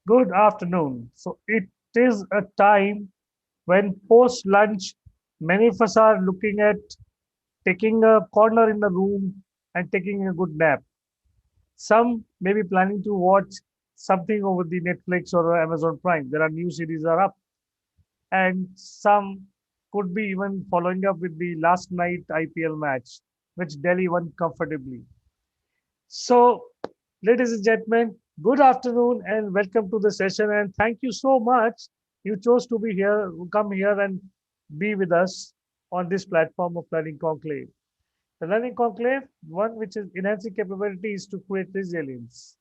Good afternoon. So it is a time when post lunch, many of us are looking at taking a corner in the room and taking a good nap. Some may be planning to watch something over the Netflix or Amazon Prime. There are new series are up, and some could be even following up with the last night IPL match, which Delhi won comfortably. So, ladies and gentlemen, good afternoon and welcome to the session. And thank you so much. You chose to be here, come here and be with us on this platform of Learning Conclave. The Learning Conclave, one which is enhancing capabilities to create resilience.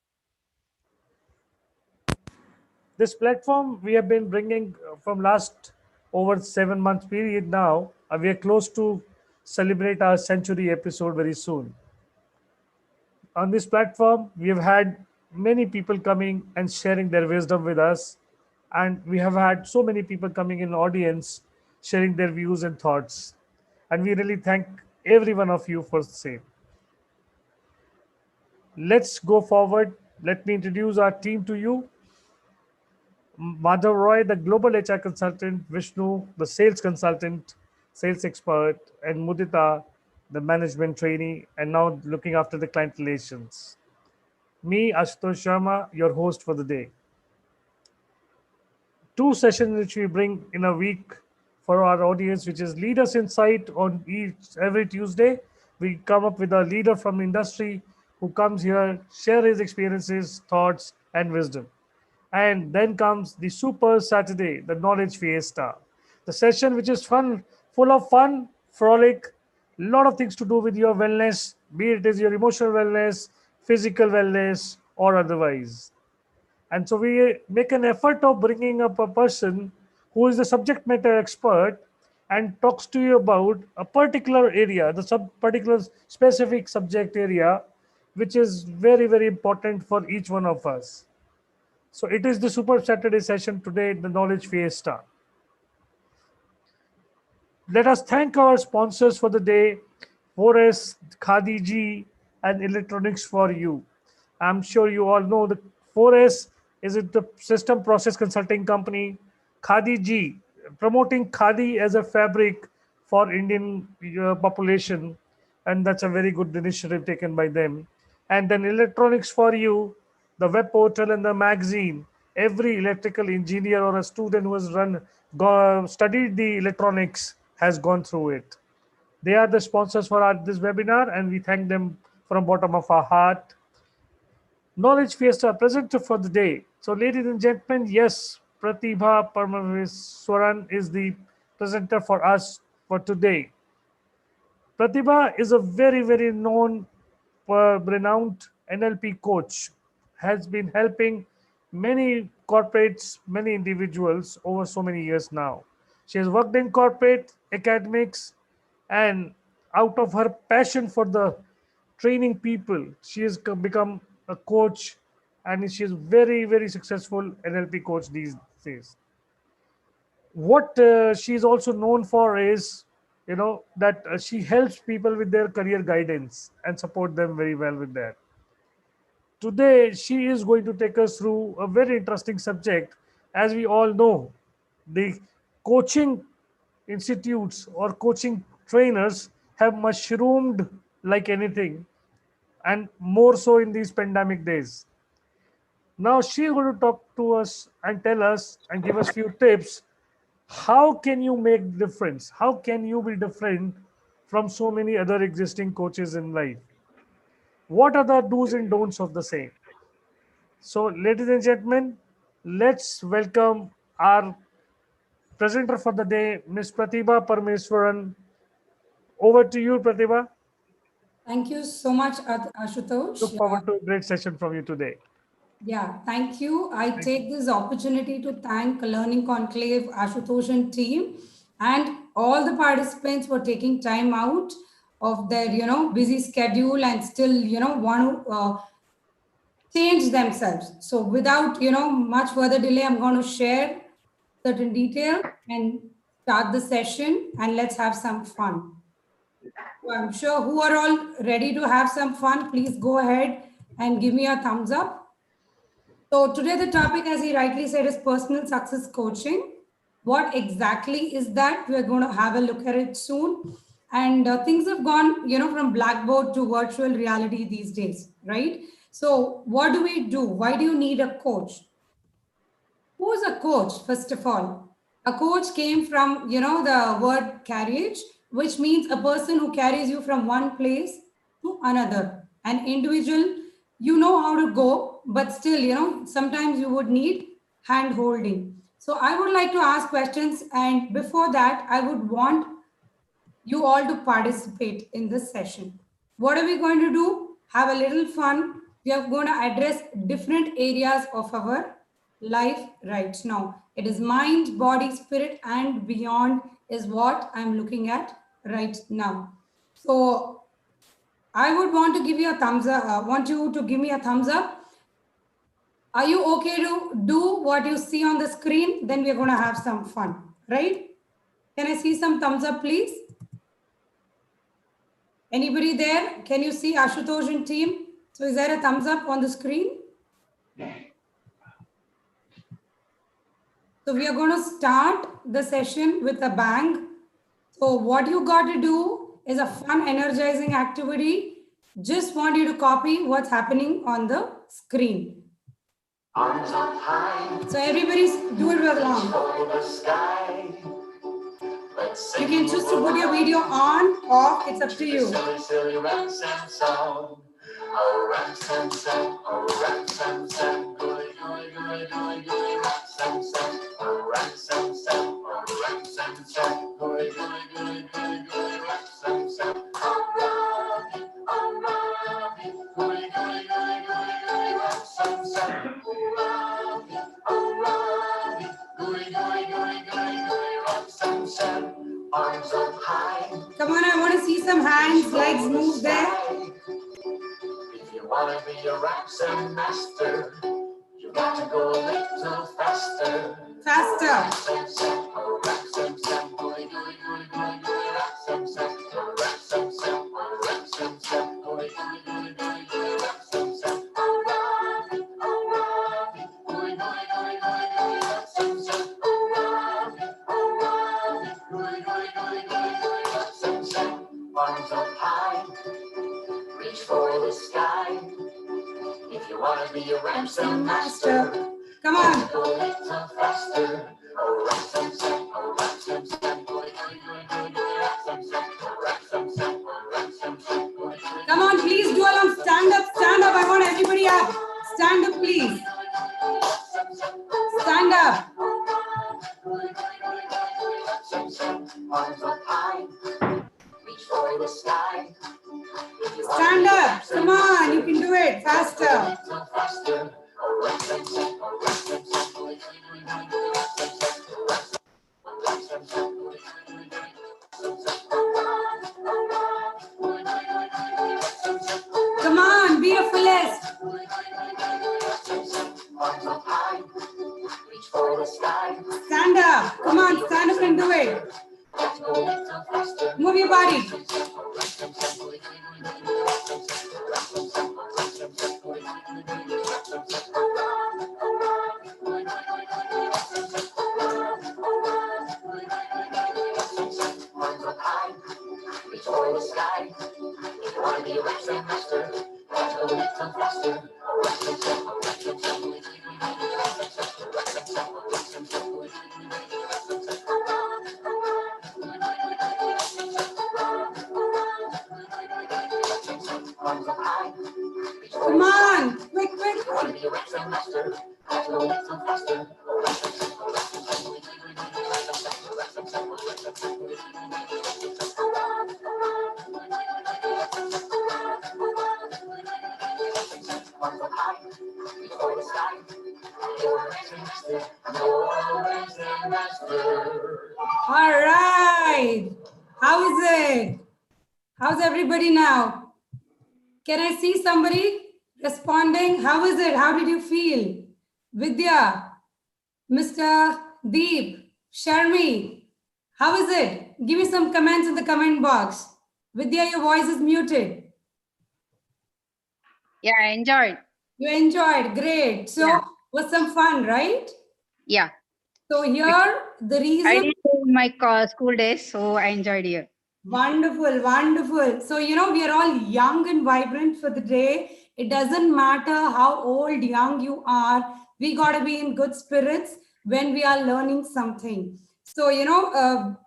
This platform we have been bringing from last over 7 months period now. We are close to celebrate our century episode very soon. On this platform, we have had many people coming and sharing their wisdom with us, and we have had so many people coming in audience sharing their views and thoughts. And we really thank every one of you for the same. Let's go forward. Let me introduce our team to you. Madhav Roy, the global HR consultant, Vishnu, the sales consultant, sales expert, and Mudita, the management trainee, and now looking after the client relations. Me, Ashutosh Sharma, your host for the day. Two sessions which we bring in a week for our audience, which is Leaders Insight on each every Tuesday. We come up with a leader from industry who comes here, share his experiences, thoughts, and wisdom. And then comes the Super Saturday, the Knowledge Fiesta, the session which is fun, full of fun, frolic, lot of things to do with your wellness, be it is your emotional wellness, physical wellness, or otherwise. And so we make an effort of bringing up a person who is the subject matter expert and talks to you about a particular area, the particular specific subject area, which is very, very important for each one of us. So it is the Super Saturday session today, the Knowledge Fiesta. Let us thank our sponsors for the day, 4S, Khadi G, and Electronics for You. I'm sure you all know the 4S is it the system process consulting company. Khadi G, promoting Khadi as a fabric for Indian population, and that's a very good initiative taken by them. And then Electronics for You, the web portal and the magazine. Every electrical engineer or a student who has studied the electronics has gone through it. They are the sponsors for this webinar, and we thank them from bottom of our heart. Knowledge Fiesta presenter for the day. So, ladies and gentlemen, yes, Pratibha Parmaveswaran is the presenter for us for today. Pratibha is a very, very known, renowned NLP coach, has been helping many corporates, many individuals over so many years now. She has worked in corporate, academics, and out of her passion for the training people, she has become a coach, and she is very, very successful NLP coach these days. What she is also known for is, that she helps people with their career guidance and support them very well with that. Today she is going to take us through a very interesting subject. As we all know, the coaching institutes or coaching trainers have mushroomed like anything, and more so in these pandemic days. Now she's going to talk to us and tell us and give us few tips. How can you make difference? How can you be different from so many other existing coaches in life? What are the do's and don'ts of the same? So, ladies and gentlemen, let's welcome our presenter for the day, Ms. Pratibha Parmeswaran. Over to you, Pratibha. Thank you so much, Look Ashutosh. forward to a great session from you today. Yeah, thank you. I Thank you. take this opportunity to thank Learning Conclave, Ashutosh and team, and all the participants for taking time out of their, busy schedule and still, want to change themselves. So without, much further delay, I'm going to share certain details and start the session and let's have some fun. So I'm sure who are all ready to have some fun, please go ahead and give me a thumbs up. So today the topic, as he rightly said, is personal success coaching. What exactly is that? We're going to have a look at it soon. And things have gone, from blackboard to virtual reality these days, right? So what do we do? Why do you need a coach? Who is a coach, first of all? A coach came from, the word carriage, which means a person who carries you from one place to another. An individual, you know how to go, but still, sometimes you would need hand holding. So I would like to ask questions. And before that, I would want you all to participate in this session. What are we going to do? Have a little fun. We are going to address different areas of our life right now. It is mind, body, spirit, and beyond is what I'm looking at right now. So I would want to give you a thumbs up. Want you to give me a thumbs up. Are you okay to do what you see on the screen? Then we're going to have some fun, right? Can I see some thumbs up, please? Anybody there? Can you see Ashutosh and team? So is there a thumbs up on the screen? So we are going to start the session with a bang. So what you got to do is a fun, energizing activity. Just want you to copy what's happening on the screen. Arms up high. So everybody do it along. You can choose to put your video on, off, it's up to you. Silly, silly rap, sam, song. Oh, rap, sam, sam. Oh, rap, sam, sam. Gooey, gooey, gooey, gooey, gooey, rap, sam, sam. Oh, rap, sam, sam. Oh, rap, sam, sam. Gooey, gooey, gooey, gooey, gooey, rap, sam, sam. Oh, Robbie, gooey, gooey, gooey, gooey, gooey, rap, sam, sam. Oh, Robbie, gooey, gooey, gooey, gooey, gooey, rap, sam, sam. Arms up high. Come on, I want to see some hands, legs move there. If you want to be a rap master, you got to go a little faster. Faster. Arms up high, reach for the sky. If you want to be a rap master, come on. Go a little faster. Oh, rap sam sam, oh, rap sam sam, go rap sam sam, oh, rap sam sam, oh, rap sam sam. Come on, please do along. Stand up, stand up. I want everybody up. Stand up, please. Stand up. Arms up high. Reach for the sky. Stand up. Come on, you can do it. Faster. Come on, be a fullest. Stand up. Come on, stand up and do it. Move your body. Come on, quick, quick. All right. How is it? How's everybody now? Can I see somebody responding? How is it? How did you feel? Vidya, Mr. Deep, Sharmi, how is it? Give me some comments in the comment box. Vidya, your voice is muted. Yeah, I enjoyed. You enjoyed, great. So Yeah. Was some fun, right? Yeah, So it, here the I reason. did in my school days, so I enjoyed here. Wonderful, wonderful. So, we are all young and vibrant for the day. It doesn't matter how old, young you are. We got to be in good spirits when we are learning something. So,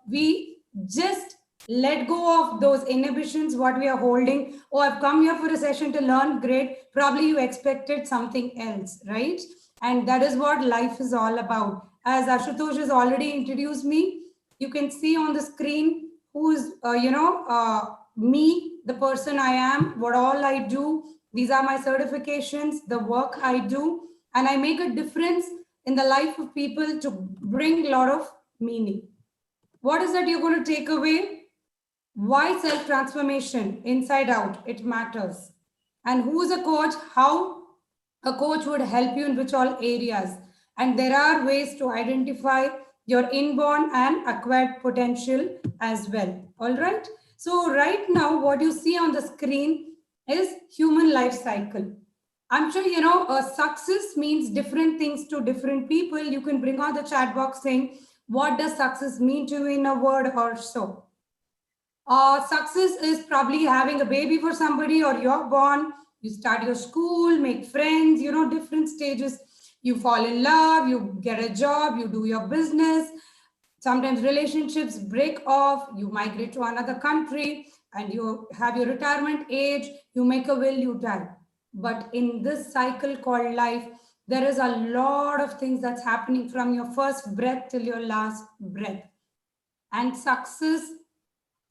we just let go of those inhibitions, what we are holding. Oh, I've come here for a session to learn. Great. Probably you expected something else, right? And that is what life is all about. As Ashutosh has already introduced me, you can see on the screen who's me, the person I am, what all I do. These are my certifications, the work I do, and I make a difference in the life of people to bring a lot of meaning. What is that you're going to take away? Why self transformation inside out? It matters. And who is a coach? How a coach would help you in which all areas. And there are ways to identify your inborn and acquired potential as well. All right. So, right now, what you see on the screen is human life cycle. I'm sure success means different things to different people. You can bring on the chat box saying, what does success mean to you in a word or so? Success is probably having a baby for somebody, or you're born, you start your school, make friends, different stages. You fall in love, you get a job, you do your business. Sometimes relationships break off, you migrate to another country, and you have your retirement age, you make a will, you die. But in this cycle called life, there is a lot of things that's happening from your first breath till your last breath. And success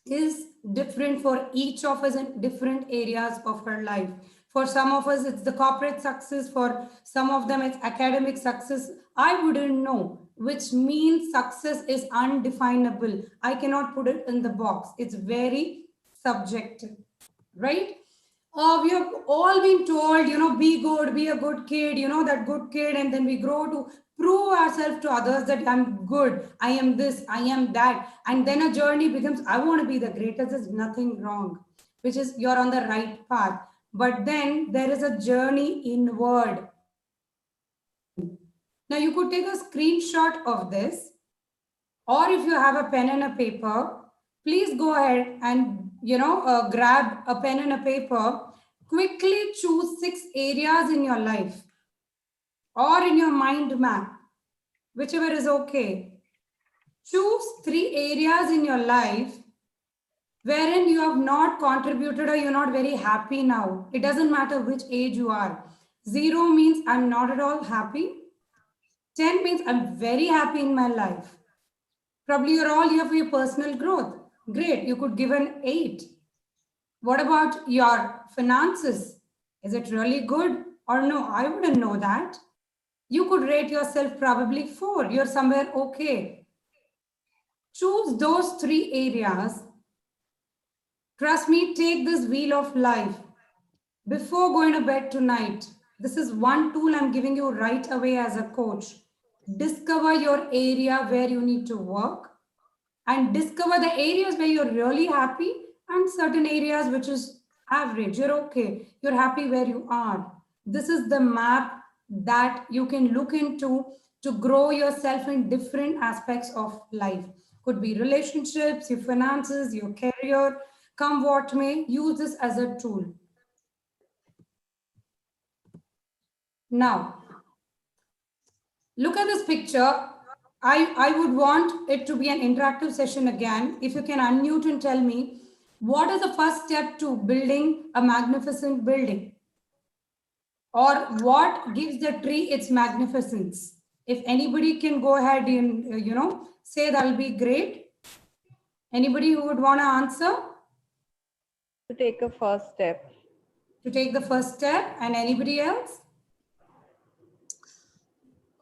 is different for each of us in different areas of her life. For some of us, it's the corporate success. For some of them, it's academic success. I wouldn't know, which means success is undefinable. I cannot put it in the box. It's very subjective, right? We have all been told, be good, be a good kid, that good kid, and then we grow to prove ourselves to others that I'm good, I am this, I am that. And then a journey becomes, I want to be the greatest, there's nothing wrong, which is you're on the right path. But then there is a journey inward within. Now, you could take a screenshot of this, or if you have a pen and a paper, please go ahead and grab a pen and a paper. Quickly choose 6 areas in your life or in your mind map, whichever is okay. Choose 3 areas in your life wherein you have not contributed or you're not very happy now. It doesn't matter which age you are. 0 means I'm not at all happy. 10 means I'm very happy in my life. Probably you're all here for your personal growth. Great, you could give an 8. What about your finances? Is it really good or no? I wouldn't know that. You could rate yourself probably 4. You're somewhere okay. Choose those 3 areas. Trust me, take this wheel of life before going to bed tonight. This is one tool I'm giving you right away as a coach. Discover your area where you need to work and discover the areas where you're really happy and certain areas which is average. You're okay. You're happy where you are. This is the map that you can look into to grow yourself in different aspects of life. Could be relationships, your finances, your career. Come what may, use this as a tool. Now, look at this picture. I would want it to be an interactive session again. If you can unmute and tell me, what is the first step to building a magnificent building? Or what gives the tree its magnificence? If anybody can go ahead and, say that'll be great. Anybody who would want to answer? To take a first step. To take the first step, and anybody else?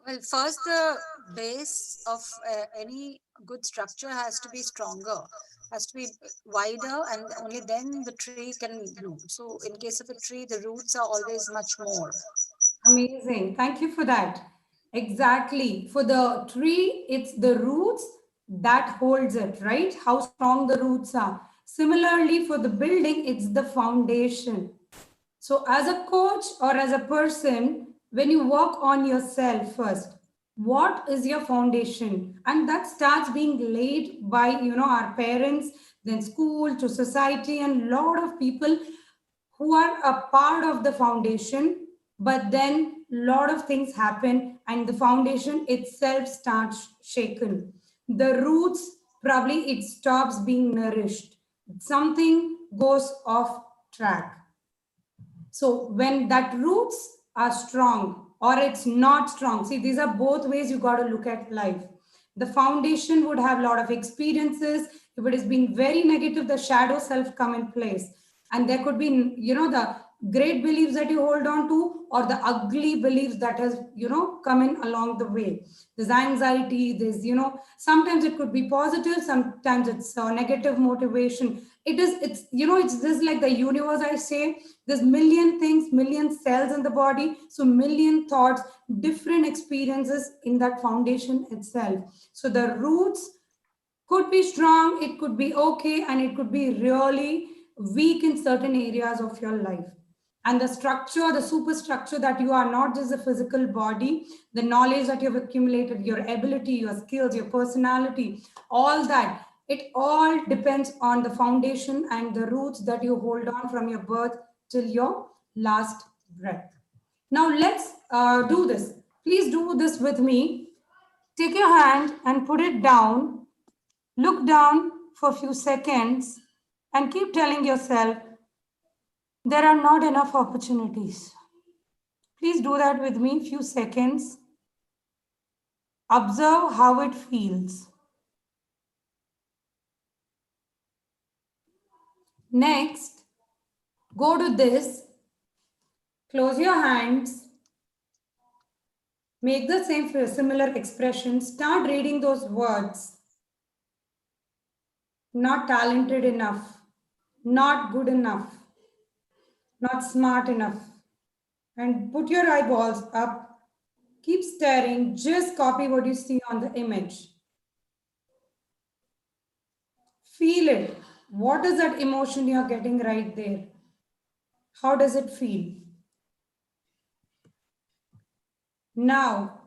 Well, first, the base of any good structure has to be stronger, has to be wider, and only then the tree can bloom. So, in case of a tree, the roots are always much more. Amazing. Thank you for that. Exactly. For the tree, it's the roots that holds it, right? How strong the roots are. Similarly, for the building, it's the foundation. So as a coach or as a person, when you work on yourself first, what is your foundation? And that starts being laid by, our parents, then school, to society, and lot of people who are a part of the foundation. But then lot of things happen and the foundation itself starts shaken. The roots, probably it stops being nourished. Something goes off track. So when that roots are strong or it's not strong, see, these are both ways you got to look at life. The foundation would have a lot of experiences. If it has been very negative, the shadow self come in place. And there could be, the great beliefs that you hold on to or the ugly beliefs that has, come in along the way. There's anxiety, there's, sometimes it could be positive, sometimes it's negative motivation. It's just like the universe, I say, there's million things, million cells in the body, so million thoughts, different experiences in that foundation itself. So the roots could be strong, it could be okay, and it could be really weak in certain areas of your life. And the structure, the superstructure, that you are not just a physical body, the knowledge that you've accumulated, your ability, your skills, your personality, all that, it all depends on the foundation and the roots that you hold on from your birth till your last breath. Now let's do this. Please do this with me. Take your hand and put it down. Look down for a few seconds and keep telling yourself, there are not enough opportunities. Please do that with me, few seconds. Observe how it feels. Next, go to this. Close your hands. Make the same similar expression. Start reading those words. Not talented enough. Not good enough. Not smart enough. And put your eyeballs up. Keep staring. Just copy what you see on the image. Feel it. What is that emotion you're getting right there? How does it feel? Now,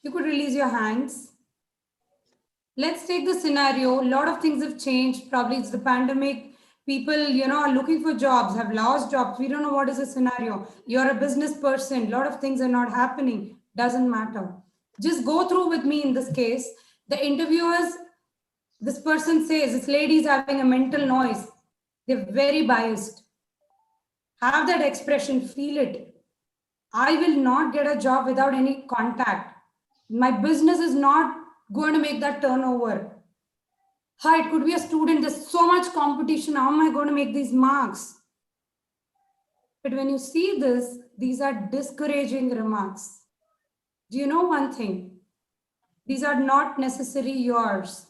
you could release your hands. Let's take the scenario. A lot of things have changed. Probably it's the pandemic. People, are looking for jobs, have lost jobs. We don't know what is the scenario. You're a business person. A lot of things are not happening. Doesn't matter. Just go through with me in this case. The interviewers, this person says, this lady is having a mental noise. They're very biased. Have that expression, feel it. I will not get a job without any contact. My business is not going to make that turnover. Hi, it could be a student. There's so much competition. How am I going to make these marks? But when you see this, these are discouraging remarks. Do you know one thing? These are not necessarily yours.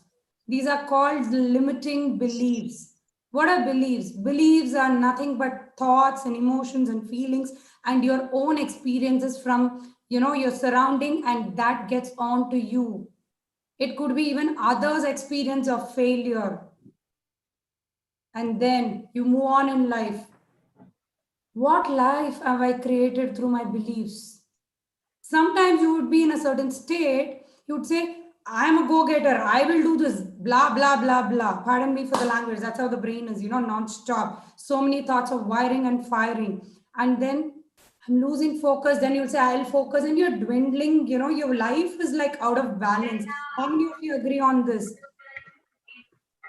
These are called limiting beliefs. What are beliefs? Beliefs are nothing but thoughts and emotions and feelings and your own experiences from, your surrounding, and that gets on to you. It could be even others' experience of failure. And then you move on in life. What life have I created through my beliefs? Sometimes you would be in a certain state, you would say, I'm a go-getter, I will do this, blah, blah, blah, blah. Pardon me for the language. That's how the brain is, non-stop. So many thoughts of wiring and firing. And then I'm losing focus. Then you'll say, I'll focus, and you're dwindling. Your life is like out of balance. How many of you agree on this?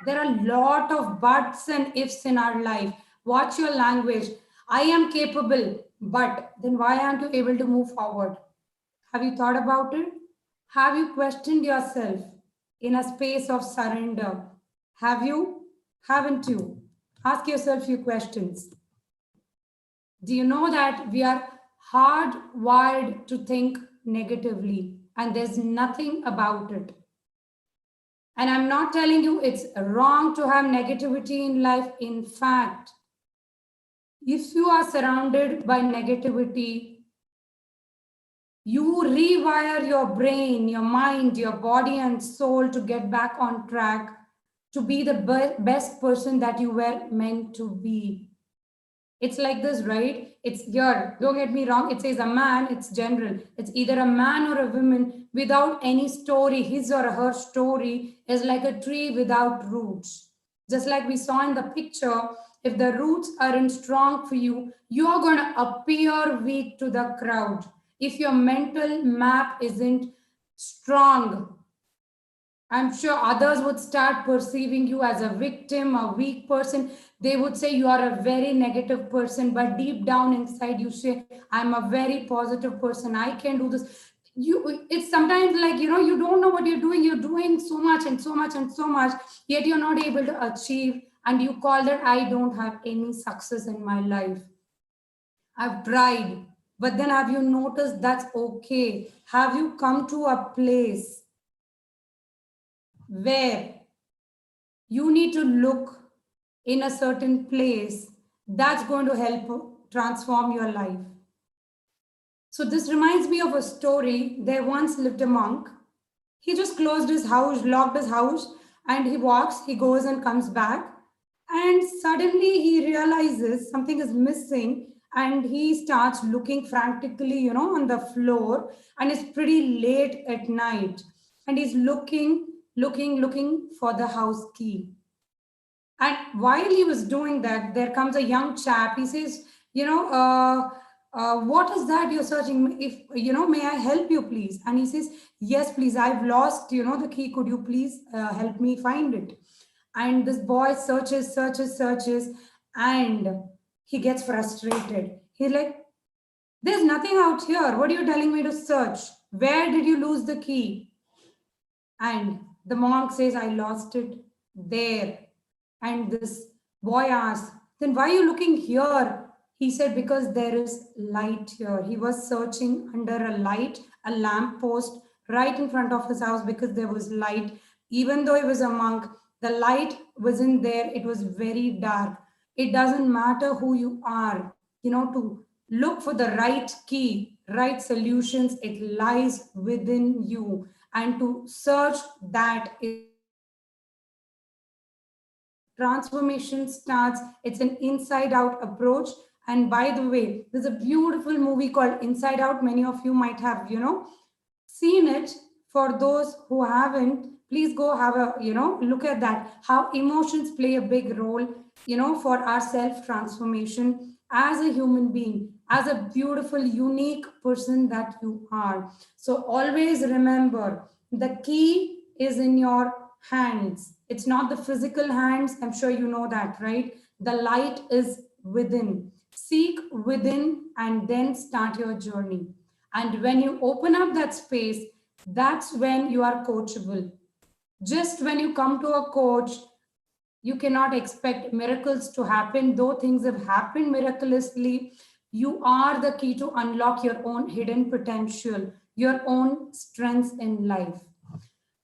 There are a lot of buts and ifs in our life. Watch your language. I am capable, but then why aren't you able to move forward? Have you thought about it? Have you questioned yourself in a space of surrender? Have you? Haven't you? Ask yourself a few questions. Do you know that we are hardwired to think negatively and there's nothing about it? And I'm not telling you it's wrong to have negativity in life. In fact, if you are surrounded by negativity, you rewire your brain, your mind, your body and soul to get back on track, to be the best person that you were meant to be. It's like this, right? It's here. Don't get me wrong. It says a man, it's general. It's either a man or a woman without any story. His or her story is like a tree without roots. Just like we saw in the picture, if the roots aren't strong for you, you are going to appear weak to the crowd. If your mental map isn't strong, I'm sure others would start perceiving you as a victim, a weak person. They would say you are a very negative person, but deep down inside you say, I'm a very positive person. I can do this. It's sometimes like, you don't know what you're doing. You're doing so much and so much and so much, yet you're not able to achieve. And you call that, I don't have any success in my life. I've tried. But then have you noticed that's okay? Have you come to a place where you need to look in a certain place that's going to help transform your life? So this reminds me of a story. There once lived a monk. He just closed his house, locked his house, and he walks, he goes and comes back. And suddenly he realizes something is missing, and he starts looking frantically, on the floor, and it's pretty late at night. And he's looking for the house key. And while he was doing that, there comes a young chap. He says, what is that you're searching? If, may I help you, please? And he says, yes, please. I've lost, the key. Could you please help me find it? And this boy searches, and he gets frustrated. He's like, there's nothing out here. What are you telling me to search? Where did you lose the key? And the monk says, I lost it there. And this boy asks, then why are you looking here? He said, because there is light here. He was searching under a light, a lamp post right in front of his house, because there was light. Even though he was a monk, the light wasn't there. It was very dark. It doesn't matter who you are, to look for the right key, right solutions. It lies within you. And to search that is transformation starts. It's an inside out approach. And by the way, there's a beautiful movie called Inside Out. Many of you might have, seen it. For those who haven't, please go have a, look at that, how emotions play a big role, for our self transformation as a human being, as a beautiful, unique person that you are. So always remember, the key is in your hands. It's not the physical hands. I'm sure you know that, right? The light is within. Seek within and then start your journey. And when you open up that space, that's when you are coachable. Just when you come to a coach, you cannot expect miracles to happen, though things have happened miraculously. You are the key to unlock your own hidden potential, your own strengths in life.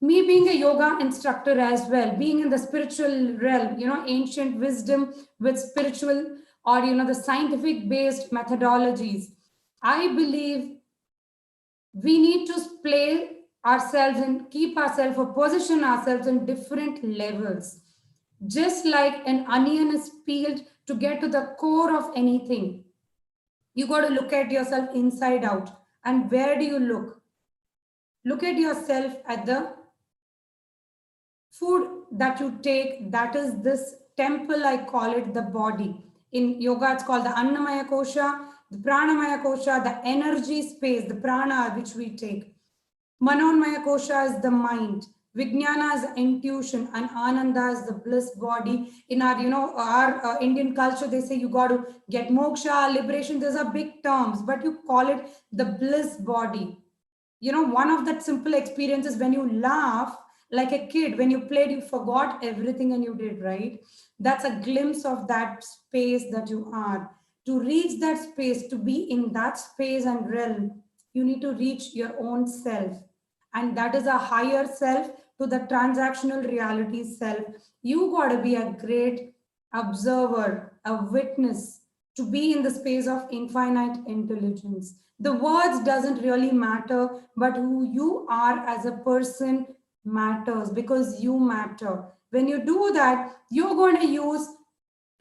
Me being a yoga instructor as well, being in the spiritual realm, ancient wisdom with spiritual or, the scientific based methodologies, I believe we need to play ourselves and keep ourselves or position ourselves in different levels. Just like an onion is peeled to get to the core of anything, you got to look at yourself inside out. And where do you look? Look at yourself at the food that you take. That is this temple, I call it, the body. In yoga, it's called the Annamaya Kosha, the Pranamaya Kosha, the energy space, the prana which we take. Manonmaya Kosha is the mind. Vijnana is the intuition, and Ananda is the bliss body. In our, our Indian culture, they say you got to get moksha, liberation. Those are big terms, but you call it the bliss body. One of that simple experiences when you laugh like a kid, when you played, you forgot everything and you did, right? That's a glimpse of that space that you are. To reach that space, to be in that space and realm, you need to reach your own self. And that is a higher self to the transactional reality self. You got to be a great observer, a witness, to be in the space of infinite intelligence. The words doesn't really matter, but who you are as a person matters, because you matter. When you do that, you're going to use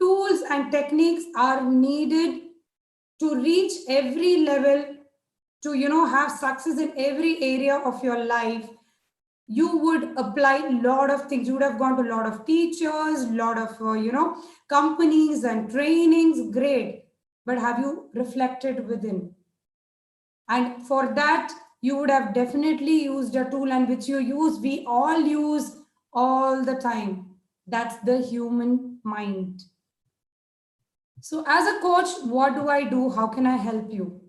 Tools and techniques are needed to reach every level, to have success in every area of your life. You would apply a lot of things. You would have gone to a lot of teachers, a lot of companies and trainings. Great. But have you reflected within? And for that, you would have definitely used a tool, and which you use, we all use all the time. That's the human mind. So as a coach, what do I do? How can I help you?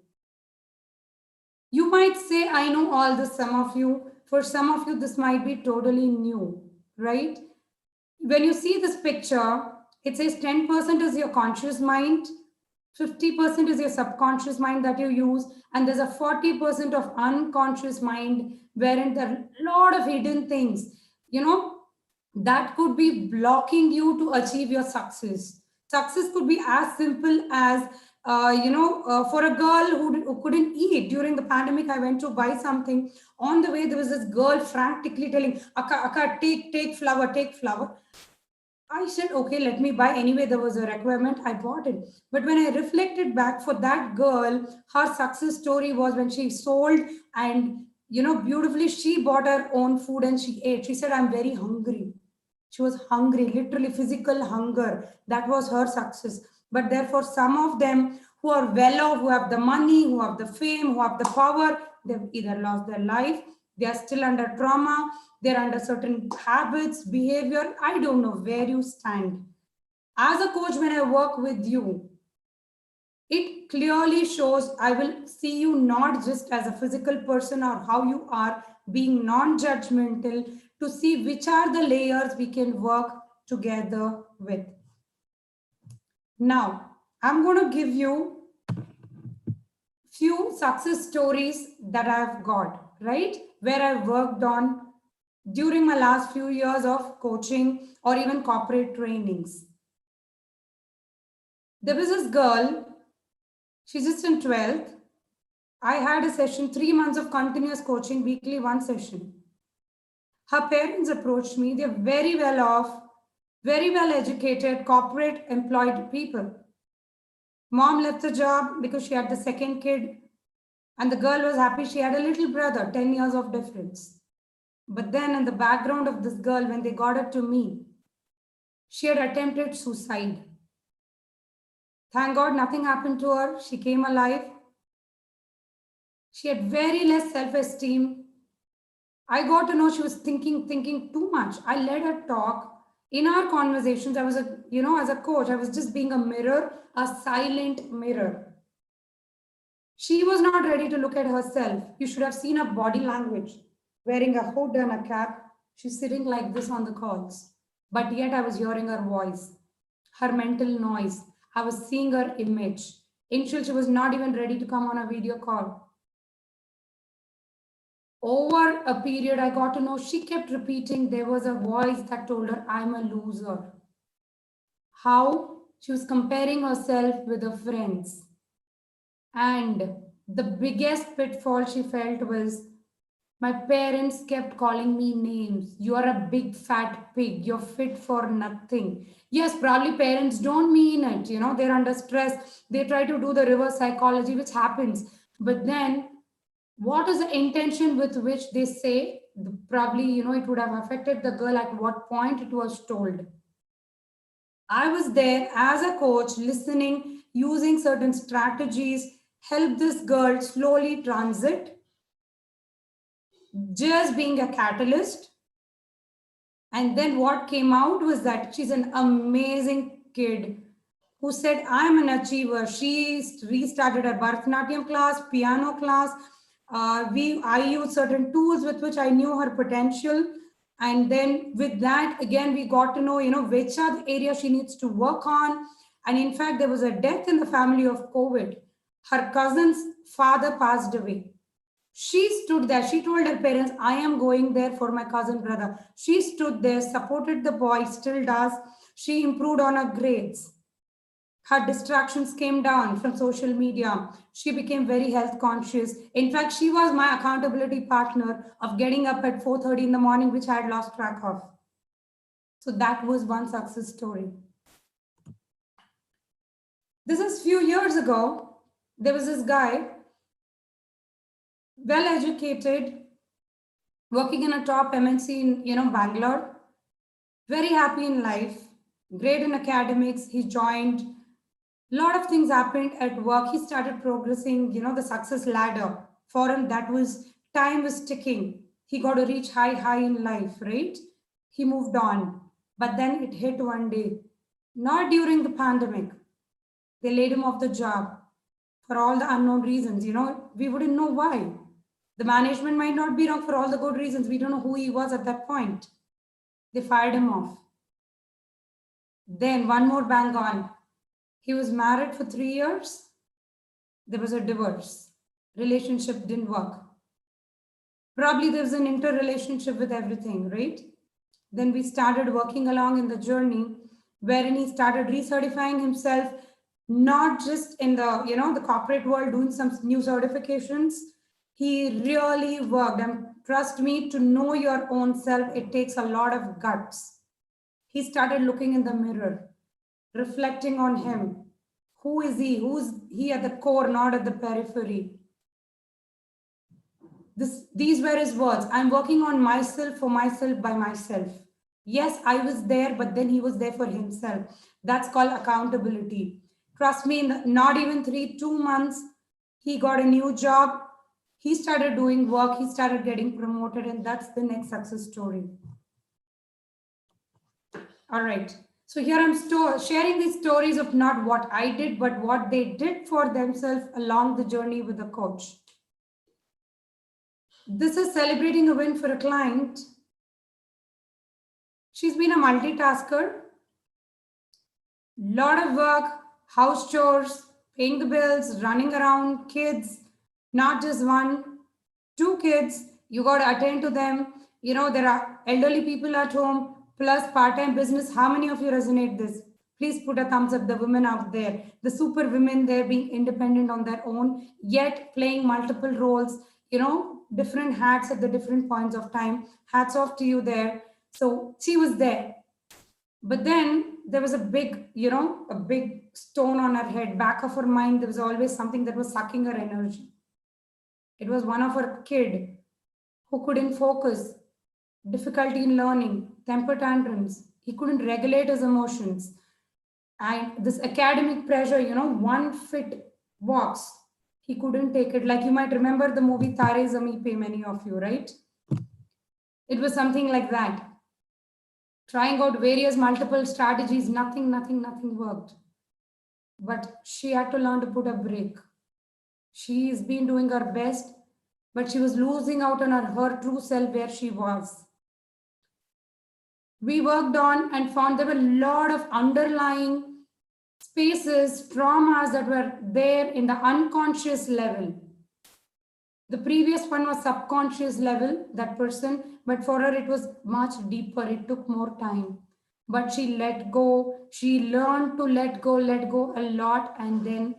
You might say, I know all this, some of you. For some of you, this might be totally new, right? When you see this picture, it says 10% is your conscious mind, 50% is your subconscious mind that you use, and there's a 40% of unconscious mind wherein there are a lot of hidden things, that could be blocking you to achieve your success. Success could be as simple as, for a girl who couldn't eat during the pandemic. I went to buy something. On the way, there was this girl frantically telling, Akka, take flour, take flour. I said, okay, let me buy. Anyway, there was a requirement. I bought it. But when I reflected back, for that girl, her success story was when she sold, and, beautifully, she bought her own food and she ate. She said, I'm very hungry. She was hungry, literally physical hunger. That was her success. But therefore, some of them who are well off, who have the money, who have the fame, who have the power, they've either lost their life, they are still under trauma, they're under certain habits, behavior. I don't know where you stand. As a coach, when I work with you, it clearly shows I will see you not just as a physical person or how you are, being non-judgmental, to see which are the layers we can work together with. Now, I'm going to give you few success stories that I've got, right? Where I've worked on during my last few years of coaching or even corporate trainings. There was this girl, she's just in 12th. I had a session, 3 months of continuous coaching, weekly one session. Her parents approached me. They're very well off, very well educated, corporate employed people. Mom left the job because she had the second kid, and the girl was happy. She had a little brother, 10 years of difference. But then in the background of this girl, when they got her to me, she had attempted suicide. Thank God nothing happened to her. She came alive. She had very less self-esteem. I got to know she was thinking too much. I let her talk. In our conversations, I was, as a coach, I was just being a mirror, a silent mirror. She was not ready to look at herself. You should have seen her body language, wearing a hood and a cap. She's sitting like this on the calls. But yet I was hearing her voice, her mental noise. I was seeing her image. Initially, she was not even ready to come on a video call. Over a period, I got to know she kept repeating, there was a voice that told her, I'm a loser. How? She was comparing herself with her friends. And the biggest pitfall she felt was, my parents kept calling me names. You are a big fat pig. You're fit for nothing. Yes, probably parents don't mean it. They're under stress. They try to do the reverse psychology, which happens. But then what is the intention with which they say? Probably, it would have affected the girl at what point it was told. I was there as a coach, listening, using certain strategies, help this girl slowly transit, just being a catalyst. And then what came out was that she's an amazing kid who said, I'm an achiever. She restarted her Bharatanatyam class, piano class. I used certain tools with which I knew her potential. And then with that, again, we got to know, which are the areas she needs to work on. And in fact, there was a death in the family of COVID. Her cousin's father passed away. She stood there. She told her parents, I am going there for my cousin brother. She stood there, supported the boy, still does. She improved on her grades. Her distractions came down from social media. She became very health conscious. In fact, she was my accountability partner of getting up at 4:30 in the morning, which I had lost track of. So that was one success story. This is few years ago. There was this guy, well educated, working in a top MNC in Bangalore, very happy in life, great in academics. He joined. A lot of things happened at work. He started progressing, the success ladder. For him, that was time was ticking. He got to reach high in life, right? He moved on. But then it hit one day, not during the pandemic. They laid him off the job for all the unknown reasons. We wouldn't know why. The management might not be wrong for all the good reasons. We don't know who he was at that point. They fired him off. Then one more bang on. He was married for 3 years. There was a divorce. Relationship didn't work. Probably there was an interrelationship with everything, right? Then we started working along in the journey wherein he started recertifying himself, not just in the corporate world doing some new certifications. He really worked, and trust me, to know your own self, it takes a lot of guts. He started looking in the mirror, reflecting on him. Who is he? Who's he at the core, not at the periphery? These were his words. I'm working on myself, for myself, by myself. Yes, I was there, but then he was there for himself. That's called accountability. Trust me, not even 2 months, he got a new job. He started doing work. He started getting promoted, and that's the next success story. All right. So here I'm sharing these stories of not what I did, but what they did for themselves along the journey with a coach. This is celebrating a win for a client. She's been a multitasker. Lot of work, house chores, paying the bills, running around, kids, not just one, 2 kids. You got to attend to them. There are elderly people at home, plus part-time business. How many of you resonate this? Please put a thumbs up, the women out there, the super women there being independent on their own, yet playing multiple roles, different hats at the different points of time. Hats off to you there. So she was there. But then there was a big stone on her head, back of her mind. There was always something that was sucking her energy. It was one of her kid who couldn't focus, difficulty in learning, temper tantrums. He couldn't regulate his emotions. And this academic pressure, one fit box, he couldn't take it. Like you might remember the movie Tare Zameen Pe, many of you, right? It was something like that. Trying out various multiple strategies, nothing worked. But she had to learn to put a break. She's been doing her best, but she was losing out on her true self where she was. We worked on and found there were a lot of underlying spaces, traumas that were there in the unconscious level. The previous one was subconscious level, that person, but for her it was much deeper. It took more time. But she let go. She learned to let go a lot, and then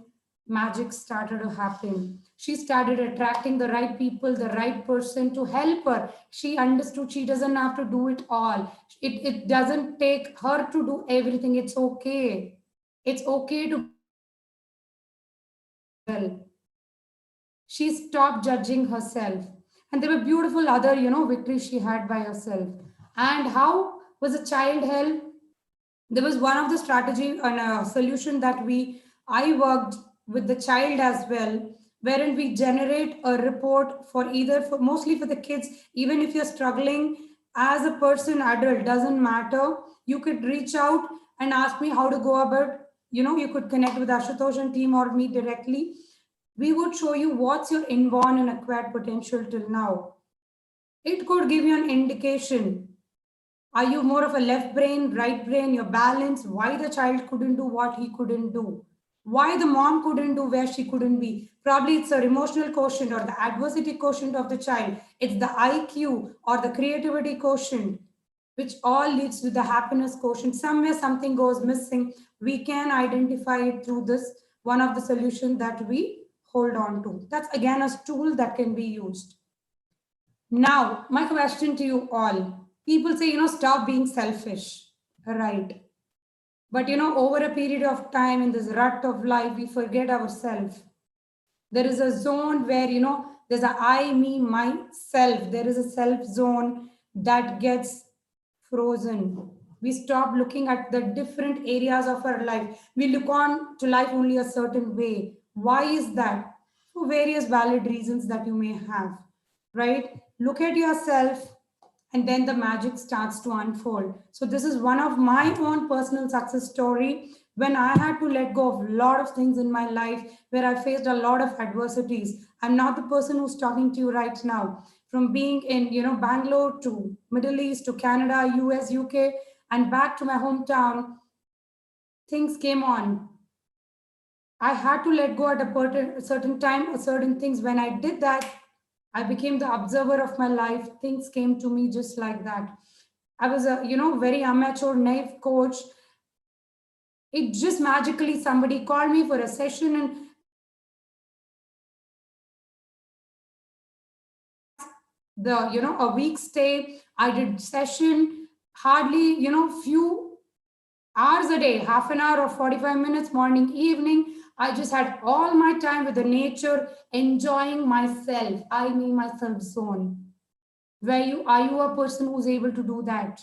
magic started to happen. She started attracting the right people, the right person to help her. She understood she doesn't have to do it all. It doesn't take her to do everything. It's okay. It's okay to well. She stopped judging herself. And there were beautiful other, victories she had by herself. And how was a child held? There was one of the strategy and a solution that I worked with the child as well, wherein we generate a report for mostly for the kids. Even if you're struggling as a person, adult, doesn't matter. You could reach out and ask me how to go about, you could connect with Ashutosh and team or me directly. We would show you what's your inborn and acquired potential till now. It could give you an indication. Are you more of a left brain, right brain, your balance? Why the child couldn't do what he couldn't do? Why the mom couldn't do where she couldn't be? Probably it's her emotional quotient or the adversity quotient of the child. It's the IQ or the creativity quotient, which all leads to the happiness quotient. Somewhere something goes missing. We can identify it through this, one of the solutions that we hold on to. That's again a tool that can be used. Now, my question to you all. People say, stop being selfish. Right. But over a period of time in this rut of life, we forget ourselves. There is a zone where, there's a I, me, myself. There is a self zone that gets frozen. We stop looking at the different areas of our life. We look on to life only a certain way. Why is that? For various valid reasons that you may have, right? Look at yourself, and then the magic starts to unfold. So this is one of my own personal success story when I had to let go of a lot of things in my life, where I faced a lot of adversities. I'm not the person who's talking to you right now. From being in Bangalore to Middle East to Canada, US, UK, and back to my hometown, things came on. I had to let go at a certain time or certain things. When I did that, I became the observer of my life. Things came to me just like that. I was a, very amateur, naive coach. It just magically somebody called me for a session, and the, a week stay, I did session, hardly, few hours a day, half an hour or 45 minutes, morning, evening. I just had all my time with the nature, enjoying myself. I mean myself zone. Where are you a person who's able to do that?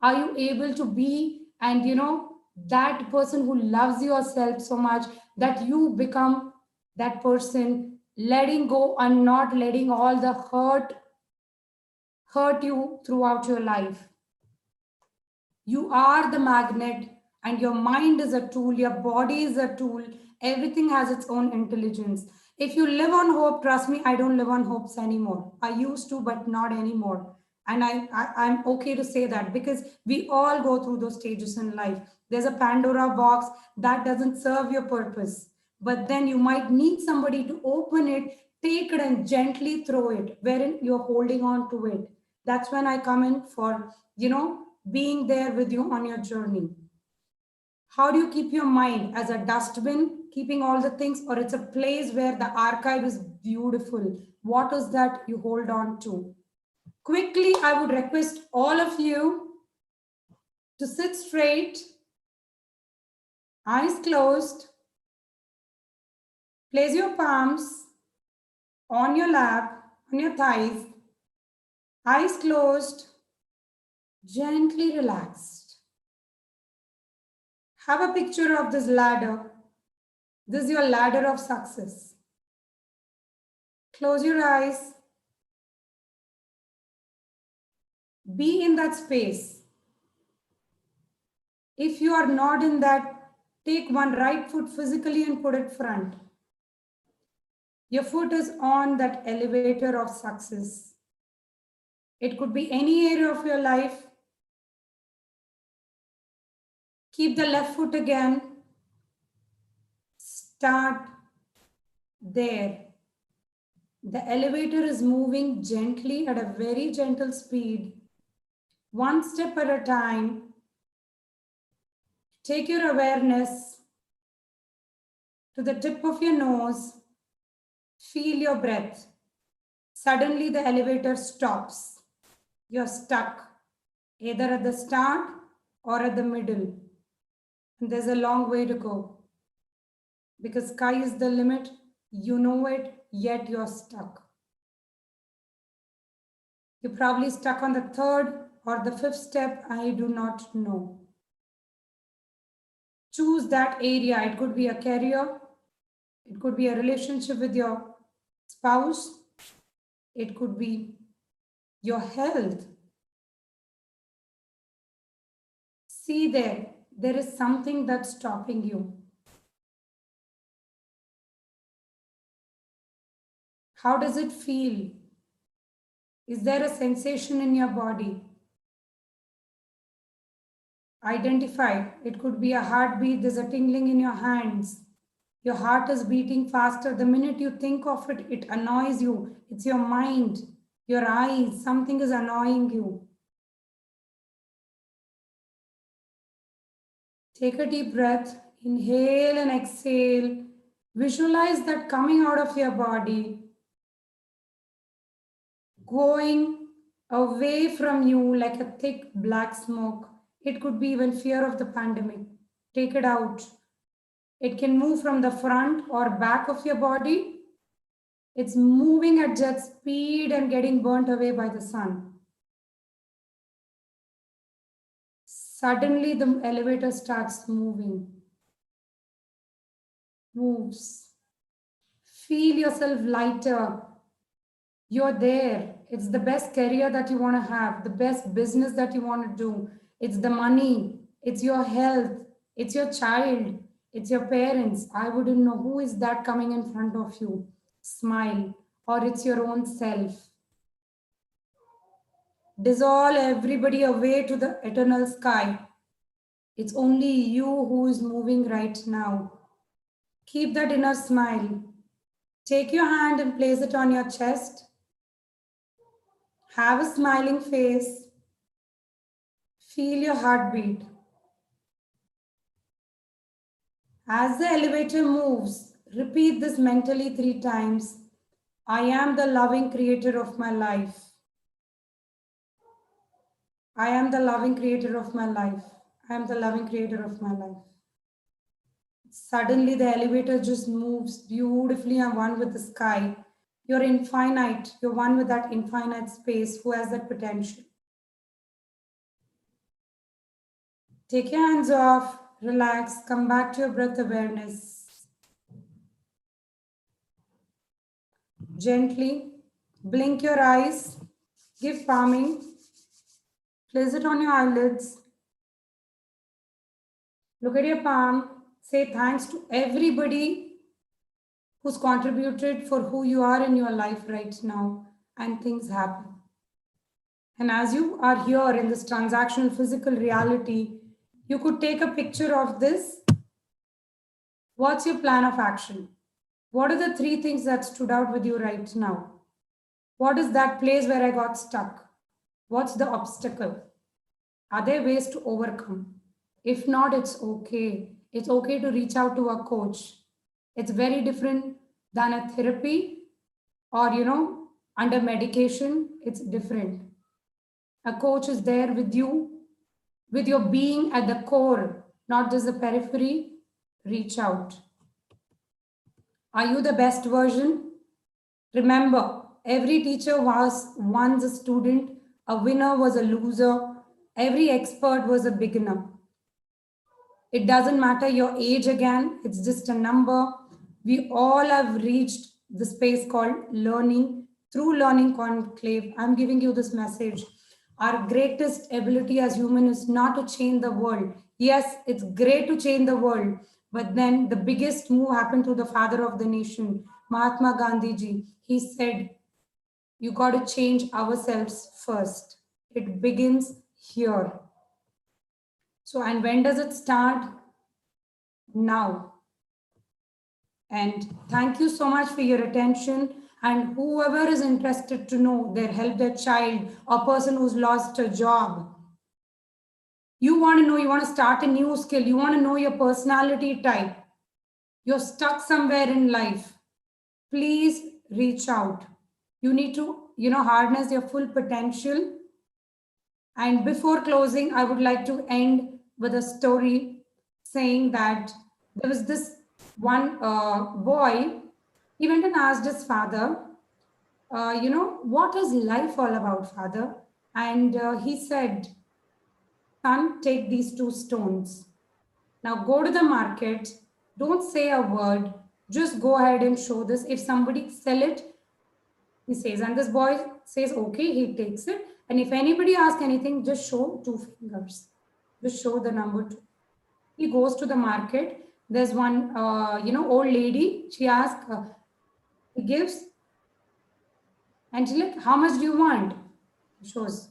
Are you able to be, and that person who loves yourself so much that you become that person, letting go and not letting all the hurt you throughout your life? You are the magnet, and your mind is a tool, your body is a tool. Everything has its own intelligence. If you live on hope, trust me, I don't live on hopes anymore. I used to, but not anymore. And I'm okay to say that, because we all go through those stages in life. There's a Pandora box that doesn't serve your purpose, but then you might need somebody to open it, take it, and gently throw it, wherein you're holding on to it. That's when I come in for, being there with you on your journey. How do you keep your mind? As a dustbin, keeping all the things, or it's a place where the archive is beautiful? What is that you hold on to? Quickly, I would request all of you to sit straight, eyes closed, place your palms on your lap, on your thighs, eyes closed, gently relaxed. Have a picture of this ladder. This is your ladder of success. Close your eyes. Be in that space. If you are not in that, take one right foot physically and put it front. Your foot is on that elevator of success. It could be any area of your life. Keep the left foot again. Start there. The elevator is moving gently at a very gentle speed. One step at a time. Take your awareness to the tip of your nose. Feel your breath. Suddenly the elevator stops. You're stuck, either at the start or at the middle. And there's a long way to go, because sky is the limit. You know it, yet you're stuck. You're probably stuck on the third or the fifth step. I do not know. Choose that area. It could be a career. It could be a relationship with your spouse. It could be your health. See there is something that's stopping you. How does it feel? Is there a sensation in your body? Identify. It could be a heartbeat. There's a tingling in your hands. Your heart is beating faster. The minute you think of it, it annoys you. It's your mind, your eyes. Something is annoying you. Take a deep breath. Inhale and exhale. Visualize that coming out of your body, going away from you like a thick black smoke. It could be even fear of the pandemic. take it out. It can move from the front or back of your body. It's moving at jet speed and getting burnt away by the sun. Suddenly the elevator starts moving. Moves. Feel yourself lighter. You're there. It's the best career that you want to have, the best business that you want to do. It's the money, it's your health, it's your child, it's your parents. I wouldn't know who is that coming in front of you. Smile, or it's your own self. Dissolve everybody away to the eternal sky. It's only you who is moving right now. Keep that inner smile. Take your hand and place it on your chest. Have a smiling face. Feel your heartbeat. As the elevator moves, repeat this mentally 3 times. I am the loving creator of my life. I am the loving creator of my life. I am the loving creator of my life. Suddenly the elevator just moves beautifully and one with the sky. You're infinite. You're one with that infinite space who has that potential. Take your hands off, relax, come back to your breath awareness. Gently blink your eyes, give palming, place it on your eyelids. Look at your palm, say thanks to everybody who's contributed for who you are in your life right now, and things happen. And as you are here in this transactional physical reality, you could take a picture of this. What's your plan of action? What are the 3 things that stood out with you right now? What is that place where I got stuck? What's the obstacle? Are there ways to overcome? If not, it's okay. It's okay to reach out to a coach. It's very different than a therapy or, under medication. It's different. A coach is there with you, with your being at the core, not just the periphery. Reach out. Are you the best version? Remember, every teacher was once a student, a winner was a loser, every expert was a beginner. It doesn't matter your age again, it's just a number. We all have reached the space called learning through Learning Conclave. I'm giving you this message. Our greatest ability as human is not to change the world. Yes, it's great to change the world, but then the biggest move happened to the father of the nation, Mahatma Gandhi ji. He said, you got to change ourselves first. It begins here. So, and when does it start? Now. And thank you so much for your attention. And whoever is interested to know their help their child or person who's lost a job, you want to know, you want to start a new skill, you want to know your personality type, you're stuck somewhere in life, please reach out. You need to, harness your full potential. And before closing, I would like to end with a story saying that there was this one boy, he went and asked his father, what is life all about, father? And he said, son, take these 2 stones. Now go to the market, don't say a word, just go ahead and show this. If somebody sell it, he says, and this boy says, okay, he takes it. And if anybody asks anything, just show 2 fingers. Just show the number 2. He goes to the market. There's one, old lady. She asks, he gives. And she's like, how much do you want? He shows.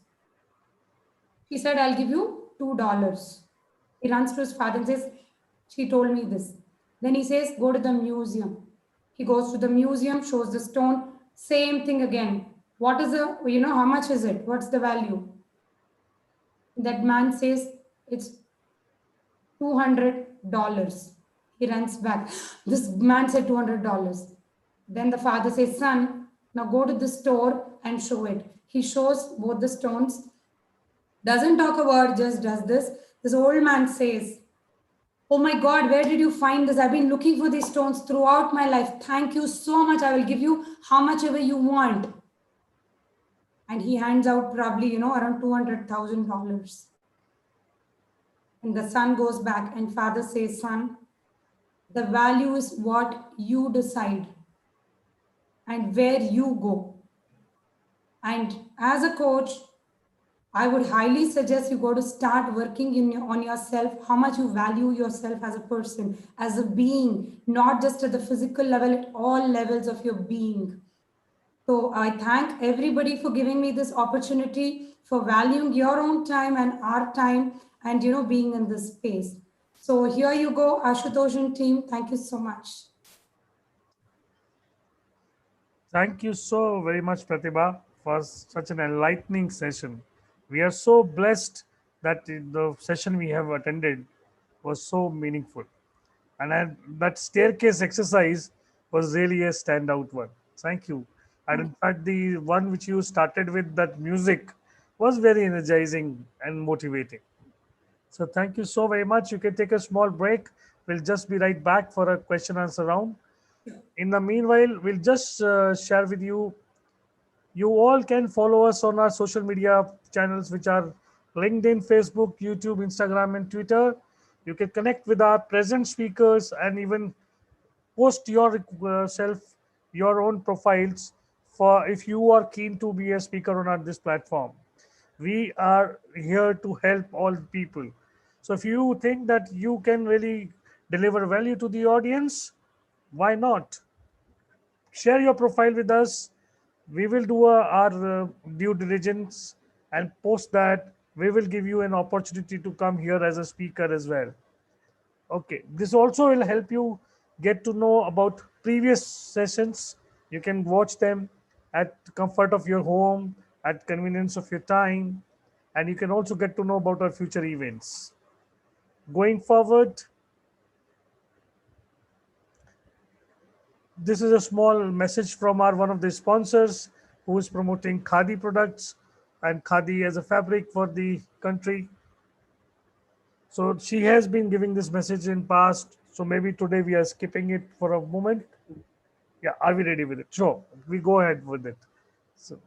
She said, I'll give you $2. He runs to his father and says, she told me this. Then he says, go to the museum. He goes to the museum, shows the stone. Same thing again. What is the, how much is it? What's the value? That man says, it's $200. He runs back. This man said $200. Then the father says, son, now go to the store and show it. He shows both the stones. Doesn't talk a word, just does this. This old man says, Oh my God, where did you find this? I've been looking for these stones throughout my life. Thank you so much. I will give you how much ever you want. And he hands out probably, around $200,000. And the son goes back, and father says, son, the value is what you decide and where you go. And as a coach, I would highly suggest you go to start working on yourself, how much you value yourself as a person, as a being, not just at the physical level, at all levels of your being. So I thank everybody for giving me this opportunity, for valuing your own time and our time, and being in this space. So here you go, Ashutosh and team. Thank you so much. Thank you so very much, Pratibha, for such an enlightening session. We are so blessed that the session we have attended was so meaningful. And that staircase exercise was really a standout one. Thank you. And in fact, the one which you started with, that music, was very energizing and motivating. So thank you so very much. You can take a small break. We'll just be right back for a question answer round. In the meanwhile, we'll just share with you. You all can follow us on our social media channels, which are LinkedIn, Facebook, YouTube, Instagram, and Twitter. You can connect with our present speakers and even post yourself your own profiles for if you are keen to be a speaker on this platform. We are here to help all people. So if you think that you can really deliver value to the audience, why not share your profile with us? We will do our due diligence and post that. We will give you an opportunity to come here as a speaker as well. Okay, this also will help you get to know about previous sessions. You can watch them at comfort of your home, at convenience of your time, and you can also get to know about our future events. Going forward, this is a small message from our one of the sponsors who is promoting Khadi products and Khadi as a fabric for the country. So she has been giving this message in past. So maybe today we are skipping it for a moment. Yeah, are we ready with it? Sure, we go ahead with it. So,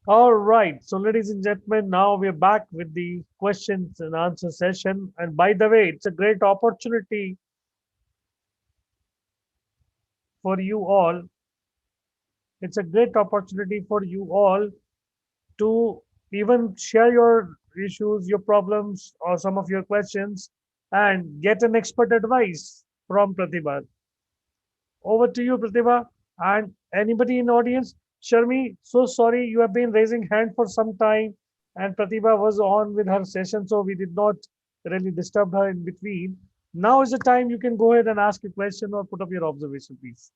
all right. So, ladies and gentlemen, now we're back with the questions and answer session. And by the way, it's a great opportunity for you all. It's a great opportunity for you all to even share your issues, your problems, or some of your questions and get an expert advice from Pratibha. Over to you, Pratibha. And anybody in the audience, Sharmi, so sorry you have been raising hand for some time, and Pratibha was on with her session, so we did not really disturb her in between. Now is the time you can go ahead and ask a question or put up your observation, please.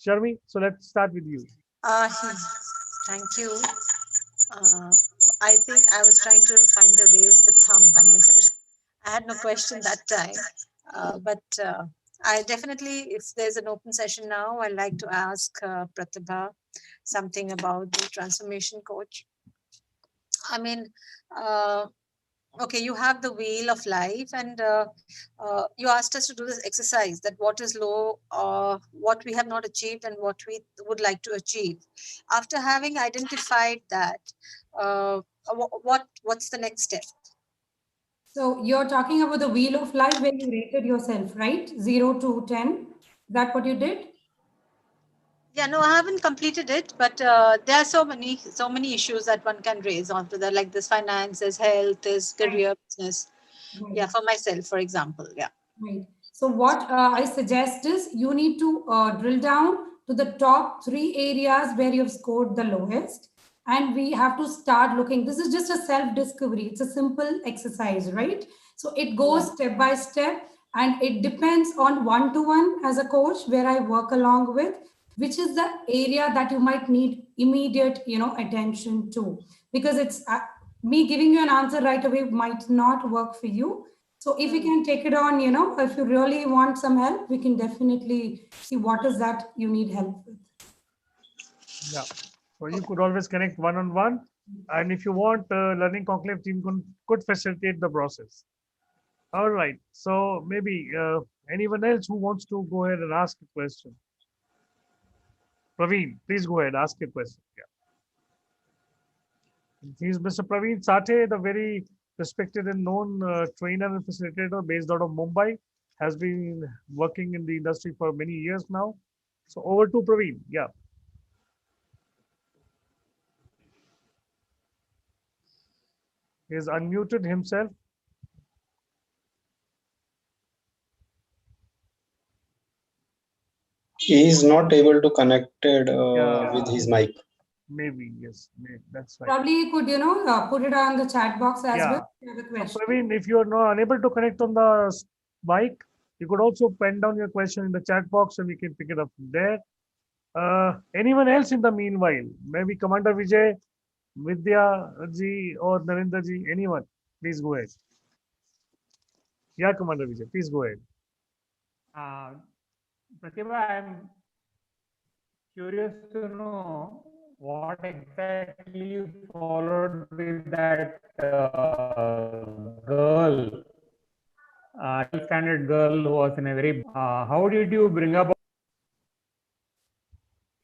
Sharmi, so let's start with you. Thank you. Uh, I think I was trying to find the raise the thumb, and I had no question that time. But I definitely, if there's an open session now, I'd like to ask Pratibha something about the transformation coach. I mean, uh, okay, you have the wheel of life, and you asked us to do this exercise, that what is low, what we have not achieved, and what we would like to achieve. After having identified that, uh, what's the next step? So you're talking about the wheel of life where you rated yourself, right? 0 to 10. Is that what you did? Yeah, no, I haven't completed it, but there are so many issues that one can raise onto that, like this finance, there's health, there's Right. career, business. Right. Yeah, for myself, for example. Yeah. Right. So what I suggest is you need to drill down to the top three areas where you've scored the lowest. And we have to start looking. This is just a self-discovery. It's a simple exercise, right? So it Yeah. goes step by step and it depends on one-to-one as a coach where I work along with, which is the area that you might need immediate, attention to. Because it's me giving you an answer right away might not work for you. So if you can take it on, if you really want some help, we can definitely see what is that you need help with. Yeah. So you could always connect one-on-one, and if you want, Learning Conclave team could facilitate the process. All right. So maybe anyone else who wants to go ahead and ask a question. Praveen, please go ahead, ask a question. Yeah. He's Mr. Praveen Sathe, the very respected and known trainer and facilitator based out of Mumbai, has been working in the industry for many years now. So over to Praveen. Yeah. He has unmuted himself. He is not able to connected with Yeah, his mic. maybe, yes, maybe, that's right. Probably you could, put it on the chat box as well. Yeah. If you have a So question. Praveen, if you are not unable to connect on the mic, you could also pen down your question in the chat box and we can pick it up from there. Anyone else in the meanwhile? Maybe Commander Vijay, Vidya ji or Narendra ji, anyone? Please go ahead. Yeah, Commander Vijay, please go ahead. Uh, Pratibha, I'm curious to know what exactly you followed with that girl, 12th standard girl who was in a very. How did you bring about?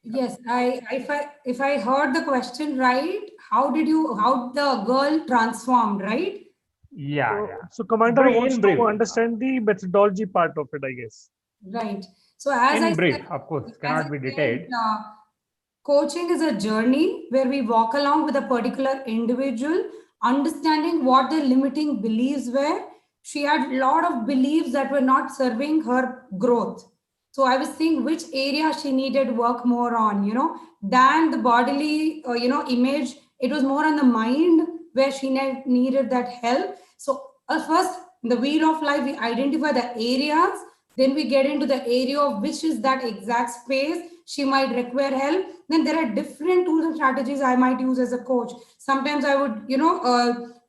Yes, if I heard the question right, how the girl transformed, right? Yeah, So, yeah. so Commander wants In to brief, understand the methodology part of it, I guess. Right. So as I in brief, said, of course, as I cannot be said, detailed. coaching is a journey where we walk along with a particular individual, understanding what their limiting beliefs were. She had a lot of beliefs that were not serving her growth. So I was seeing which area she needed work more on, than the bodily, image. It was more on the mind where she needed that help. So first, in the wheel of life, we identify the areas, then we get into the area of which is that exact space she might require help. Then there are different tools and strategies I might use as a coach. Sometimes I would,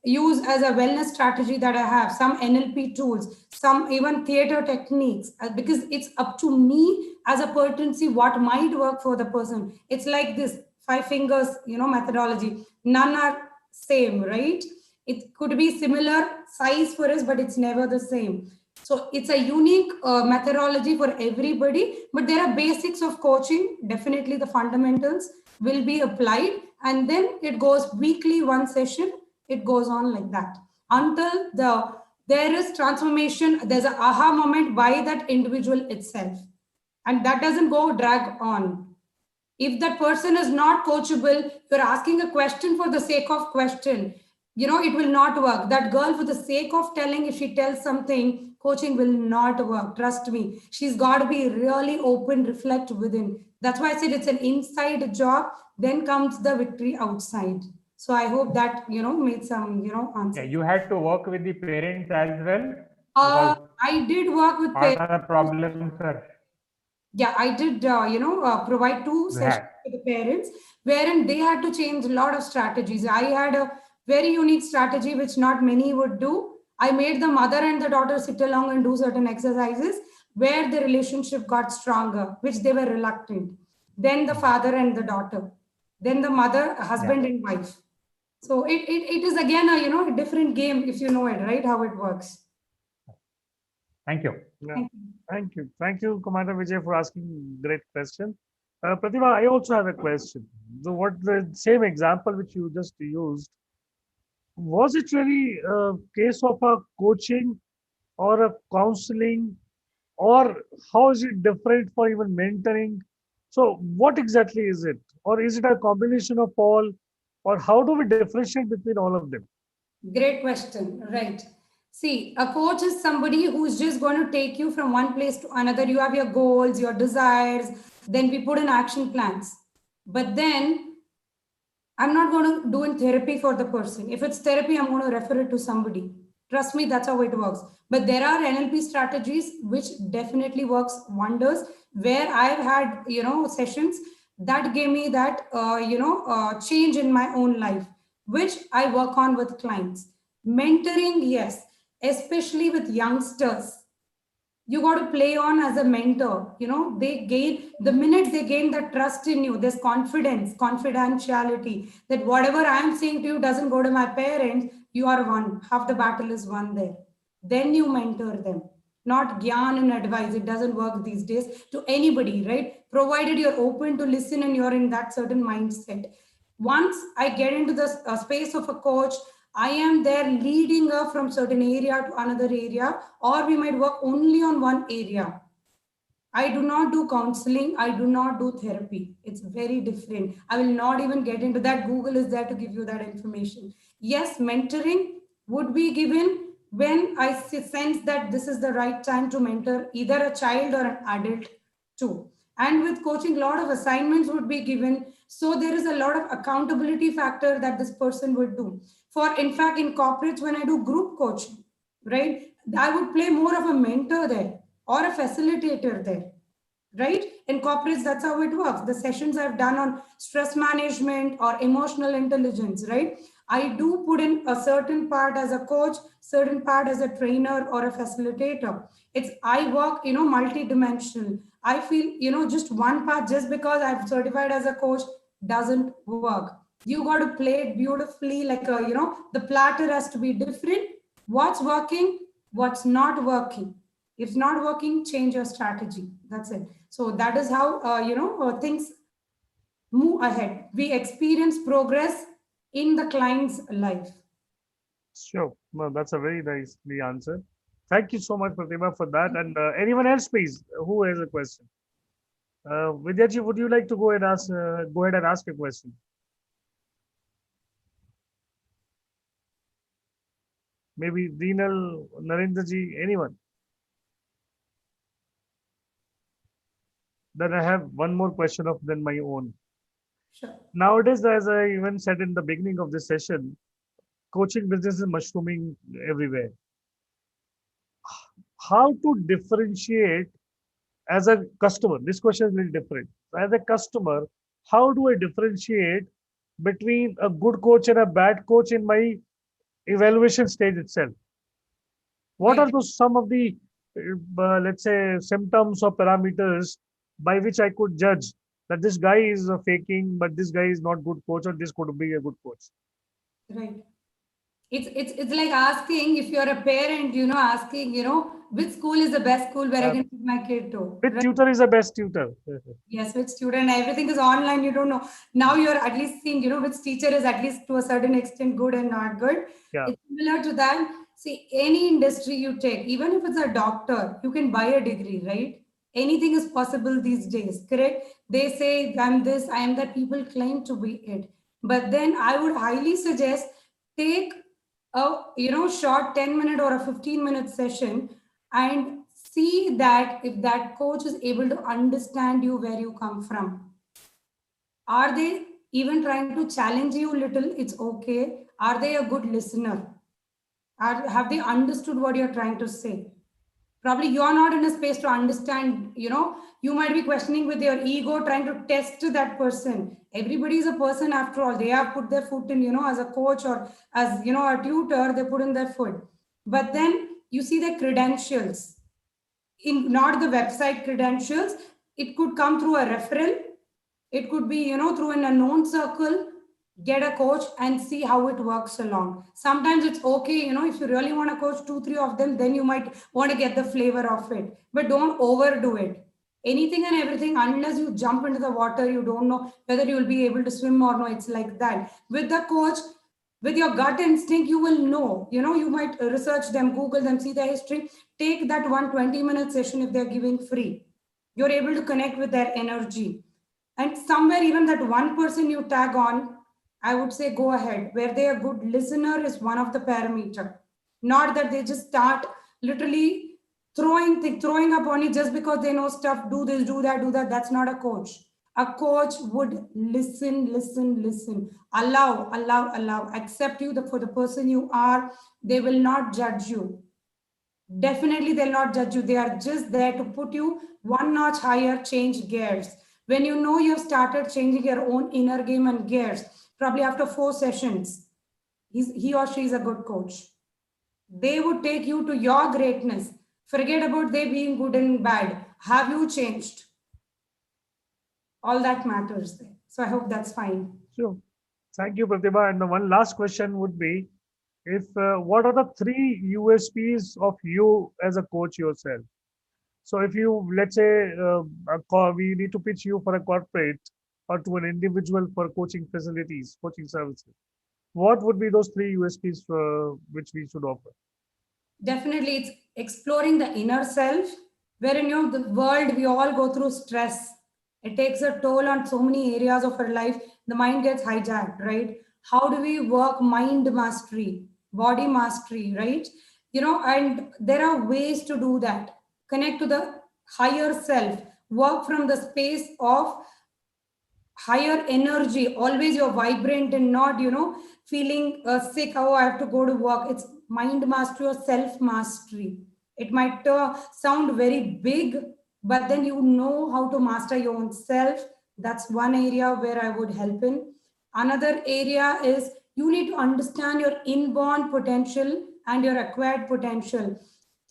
use as a wellness strategy that I have, some NLP tools, some even theater techniques, because it's up to me as a person see what might work for the person. It's like this five fingers, methodology. None are same, right? It could be similar size for us, but it's never the same. So it's a unique methodology for everybody, but there are basics of coaching. Definitely the fundamentals will be applied, and then it goes weekly, one session. It goes on like that until there is transformation. There's an aha moment by that individual itself, and that doesn't go drag on. If that person is not coachable, you're asking a question for the sake of question, it will not work. That girl, for the sake of telling, if she tells something, coaching will not work. Trust me. She's got to be really open, reflect within. That's why I said it's an inside job, then comes the victory outside. So I hope that, made some, Yeah, answer. you had to work with the parents as well because I did work with part of parents. the problems are Yeah, I did, provide two you sessions had. for the parents wherein they had to change a lot of strategies. I had a very unique strategy which not many would do. I made the mother and the daughter sit along and do certain exercises where the relationship got stronger, which they were reluctant. Then the father and the daughter. Then the mother, Yeah. husband and wife. So it is again a a different game if you know it, right? How it works. Thank you. Yeah. Thank you. Thank you, Commander Vijay, for asking great question. Pratibha, I also have a question. The same example which you just used, was it really a case of a coaching or a counseling, or how is it different for even mentoring? So what exactly is it? Or is it a combination of all? Or how do we differentiate between all of them? Great question. Right. See, a coach is somebody who's just going to take you from one place to another. You have your goals, your desires, then we put in action plans. But then I'm not going to do in therapy for the person. If it's therapy, I'm going to refer it to somebody. Trust me, that's how it works. But there are NLP strategies which definitely works wonders. Where I've had sessions that gave me that change in my own life, which I work on with clients. Mentoring, yes, especially with youngsters, you got to play on as a mentor. They gain, the minute they gain that trust in you, there's confidence, confidentiality, that whatever I'm saying to you doesn't go to my parents, you are won, half the battle is won there. Then you mentor them, not gyan and advice. It doesn't work these days to anybody, right? Provided you're open to listen and you're in that certain mindset. Once I get into the space of a coach, I am there leading her from certain area to another area, or we might work only on one area. I do not do counseling. I do not do therapy. It's very different. I will not even get into that. Google is there to give you that information. Yes, mentoring would be given when I sense that this is the right time to mentor either a child or an adult too. And with coaching, a lot of assignments would be given. So there is a lot of accountability factor that this person would do. For in fact, in corporates, when I do group coaching, right, I would play more of a mentor there or a facilitator there, right? In corporates, that's how it works. The sessions I've done on stress management or emotional intelligence, right? I do put in a certain part as a coach, certain part as a trainer or a facilitator. It's, I work, multi-dimensional. I feel, just one part, just because I've certified as a coach doesn't work. You got to play it beautifully, like a, the platter has to be different. What's working, what's not working. If not working, change your strategy. That's it. So that is how things move ahead. We experience progress in the client's life. Sure. Well, that's a very nicely answered. Thank you so much, Pratibha, for that. And anyone else, please, who has a question? Vidyaji, would you like to go ahead and ask a question? Maybe Deenal, Narendraji, anyone? Then I have one more question of then my own. Sure. Nowadays, as I even said in the beginning of this session, coaching business is mushrooming everywhere. How to differentiate as a customer? This question is very different. As a customer, how do I differentiate between a good coach and a bad coach in my evaluation stage itself? What Right. are those some of the let's say symptoms or parameters by which I could judge that this guy is faking, but this guy is not good coach, or this could be a good coach? Right. It's like asking, if you're a parent, asking, which school is the best school where I Uh, can put my kid to. which Right? tutor is the best tutor? Yes, which student, everything is online, you don't know. Now you're at least seeing, which teacher is at least to a certain extent good and not good. Yeah, It's similar to that. See, any industry you take, even if it's a doctor, you can buy a degree, right? Anything is possible these days, correct? They say, I'm this, I am that, people claim to be it. But then I would highly suggest take a, short 10-minute or a 15-minute session and see that if that coach is able to understand you where you come from. Are they even trying to challenge you a little? It's okay. Are they a good listener? Have they understood what you're trying to say? Probably you're not in a space to understand. You might be questioning with your ego, trying to test that person. Everybody is a person after all. They have put their foot in, as a coach or as, a tutor, they put in their foot. But then you see the credentials, in not the website credentials. It could come through a referral. It could be, through an unknown circle. Get a coach and see how it works along. Sometimes it's okay, if you really want to coach 2 3 of them, then you might want to get the flavor of it, but don't overdo it. Anything and everything, unless you jump into the water, you don't know whether you will be able to swim or no. It's like that with the coach. With your gut instinct, you will know. You might research them, Google them, see their history. Take that 1 20-minute session if they're giving free. You're able to connect with their energy. And somewhere, even that one person you tag on, I would say go ahead. Where they are good listener is one of the parameter. Not that they just start literally throwing up on you just because they know stuff, do this, do that, do that. That's not a coach. A coach would listen, allow, accept you for the person you are. They will not judge you. Definitely, they'll not judge you. They are just there to put you one notch higher, change gears. When you know you've started changing your own inner game and gears, probably after 4 sessions, he or she is a good coach. They would take you to your greatness. Forget about they being good and bad. Have you changed? All that matters there. So I hope that's fine. Sure. Thank you, Pratibha. And the one last question would be, if what are the 3 USPs of you as a coach yourself? So if you, let's say, we need to pitch you for a corporate or to an individual for coaching facilities, coaching services, what would be those 3 USPs which we should offer? Definitely, it's exploring the inner self, wherein the world, we all go through stress. It takes a toll on so many areas of our life. The mind gets hijacked, right? How do we work mind mastery, body mastery, right? And there are ways to do that. Connect to the higher self, work from the space of higher energy. Always you're vibrant and not feeling sick. Oh, I have to go to work. It's mind mastery or self mastery. It might sound very big, but then you know how to master your own self. That's one area where I would help in. Another area is you need to understand your inborn potential and your acquired potential.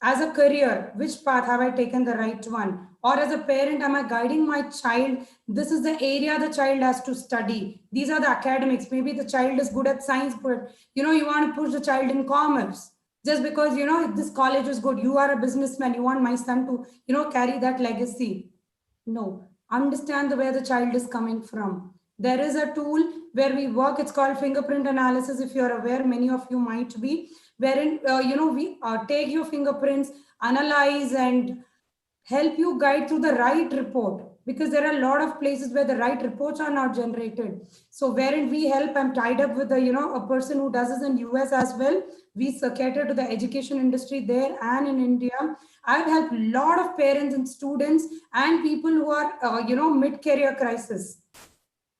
As a career, which path have I taken the right one? Or as a parent, am I guiding my child? This is the area the child has to study. These are the academics. Maybe the child is good at science, but you want to push the child in commerce just because this college is good. You are a businessman, you want my son to carry that legacy. No, understand where the child is coming from. There is a tool where we work. It's called fingerprint analysis. If you're aware, many of you might be, wherein we take your fingerprints, analyze, and help you guide through the right report, because there are a lot of places where the right reports are not generated. So wherein we help, I'm tied up with a person who does this in US as well. We cater to the education industry there and in India. I've helped a lot of parents and students and people who are mid-career crisis,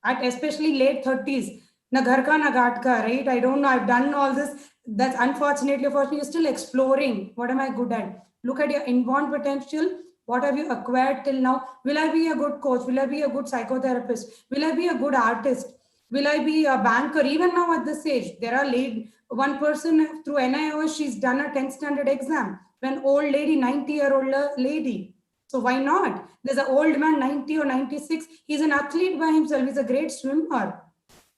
at especially late 30s. Na ghar ka na ghat ka, right? I don't know. I've done all this. That's unfortunately, you're still exploring. What am I good at? Look at your inborn potential. What have you acquired till now? Will I be a good coach? Will I be a good psychotherapist? Will I be a good artist? Will I be a banker? Even now at this age, there are one person through NIOS, she's done a 10th standard exam. An old lady, 90-year-old lady. So why not? There's an old man, 90 or 96. He's an athlete by himself. He's a great swimmer.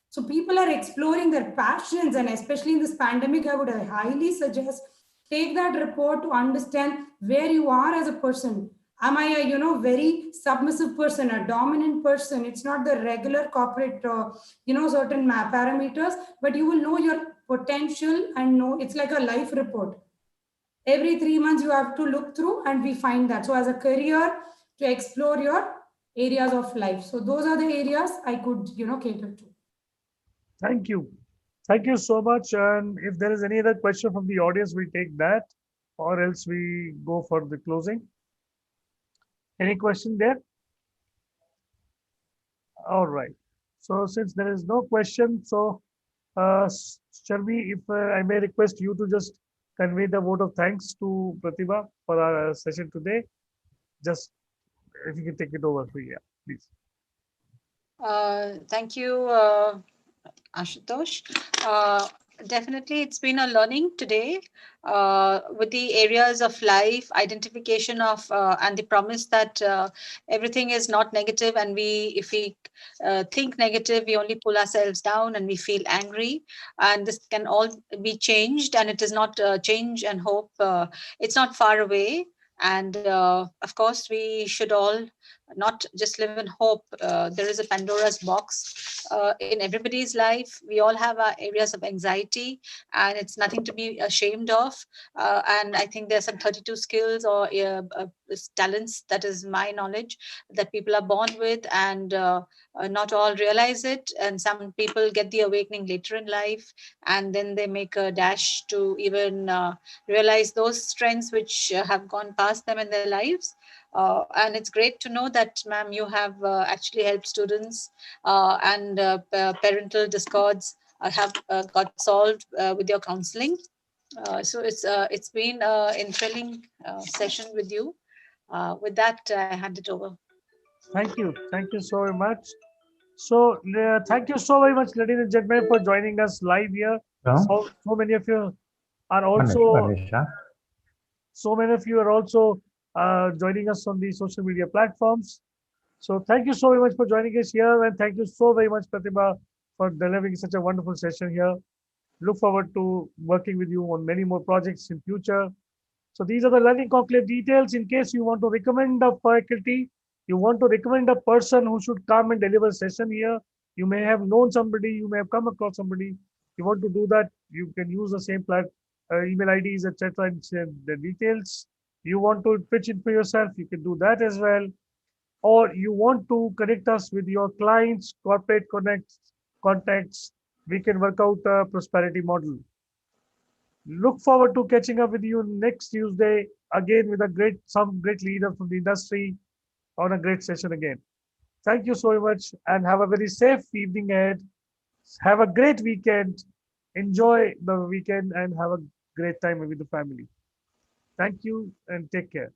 So people are exploring their passions, and especially in this pandemic, I would highly suggest take that report to understand where you are as a person. Am I a very submissive person, a dominant person? It's not the regular corporate certain parameters, but you will know your potential and know. It's like a life report. Every 3 months you have to look through, and we find that. So as a career, to explore your areas of life. So those are the areas I could cater to. Thank you. Thank you so much. And if there is any other question from the audience, we take that, or else we go for the closing. Any question there? All right. So since there is no question, so Sharmi, if I may request you to just convey the vote of thanks to Pratibha for our session today. Just if you can take it over, please. Thank you, Ashutosh. Definitely, it's been a learning today with the areas of life, identification of, and the promise that everything is not negative, and if we think negative, we only pull ourselves down and we feel angry. And this can all be changed, and it is not change and hope. It's not far away. And of course, we should all not just live in hope. There is a Pandora's box in everybody's life. We all have our areas of anxiety, and it's nothing to be ashamed of. And I think there's some 32 skills or talents, that is my knowledge, that people are born with, and not all realize it. And some people get the awakening later in life, and then they make a dash to even realize those strengths which have gone past them in their lives. And it's great to know that, ma'am, you have actually helped students, and parental discords have got solved with your counseling. So it's been an enthralling session with you. With that, I hand it over. Thank you. Thank you so very much. So thank you so very much, ladies and gentlemen, for joining us live here. So many of you are also joining us on the social media platforms. So thank you so very much for joining us here, and thank you so very much, Pratibha, for delivering such a wonderful session here. Look forward to working with you on many more projects in future. So these are the learning conclave details. In case you want to recommend a faculty, you want to recommend a person who should come and deliver a session here. You may have known somebody, you may have come across somebody. You want to do that, you can use the same email IDs, etc. and send the details. You want to pitch it for yourself, you can do that as well. Or you want to connect us with your clients, corporate contacts, we can work out a prosperity model. Look forward to catching up with you next Tuesday again with some great leader from the industry on a great session again. Thank you so much and have a very safe evening ahead. Have a great weekend. Enjoy the weekend and have a great time with the family. Thank you and take care.